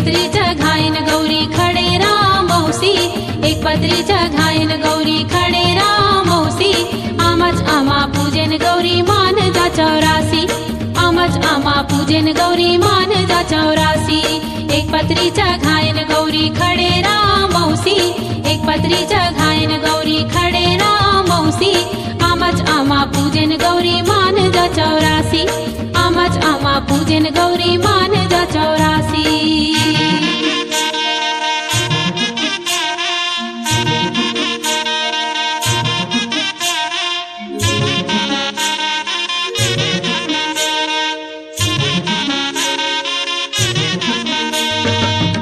पत्रीच्या घाईन गौरी खडेरा मौसी, एक पत्रीच्या घाईन गौरी खडेरा मौसी, आमाच आमा पूजन गौरी मान जा 84, आमाच आमा पूजन गौरी मान जा 84, एक पत्रीच्या घाईन गौरी खडेरा मौसी, एक पत्रीच्या घाईन गौरी खडेरा मौसी, आमाच आमा पूजन गौरी मान जा 84, आमाच आमा पूजन गौरी मान जा 84।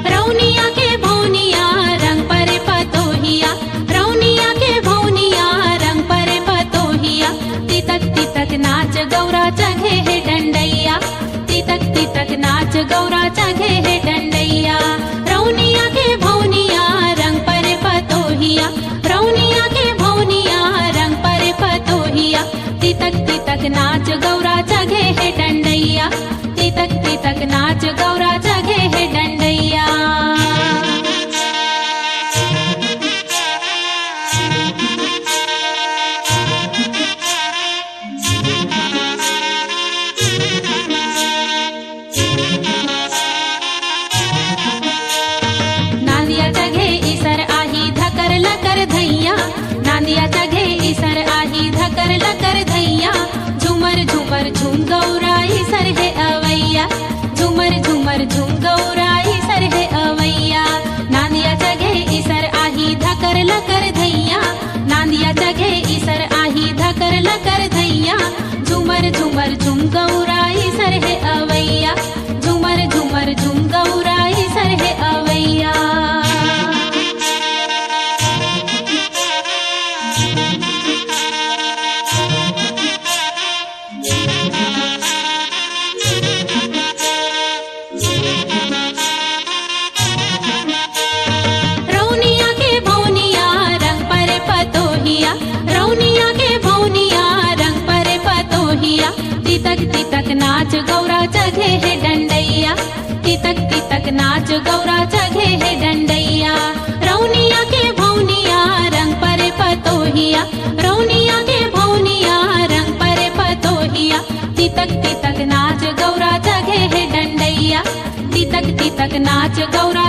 रौनिया के भौनिया रंग पर पतोहिया, रौनिया के भौनिया रंग पर पतोहिया, तितक तितक नाच गौरा चघे है डंडैया, तितक तितक नाच गौरा चघे है डंडैया। रौनिया के भौनिया रंग पर पतोहिया, रौनिया के भौनिया रंग पर पतोहिया, तितक तितक नाच गौरा चघे है डंडैया, तितक तितक नाच गौरा चघे है डंडैया। नांदिया चघे इसर आही धकर लकर धैया, नांदिया चघे इसर आही धकर लकर धैया, झूमर झूमर झूम गौरा इसर है अवैया, झूमर झूमर झूम गौरा इसर है अवैया। नांदिया चघे इसर आही धकर लकर धैया, नांदिया चघे इसर आही धकर लकर धैया, झूमर झूमर झूम गौरा इसर है अवैया, झूमर झूमर झूम गौरा इसर है अवैया। रौनिया के भौनिया रंग पर पतोहिया, रौनिया के भौनिया रंग पर पतोहिया, तितक तितक नाच गौरा चघे है डंडैया, तितक तितक नाच गौरा चघे है डंडैया। रौनिया के भौनिया रंग पर पतोहिया, रौनिया के भौनिया रंग पर पतोहिया, तितक तितक नाच गौरा चघे है डंडैया, तितक तितक नाच गौरा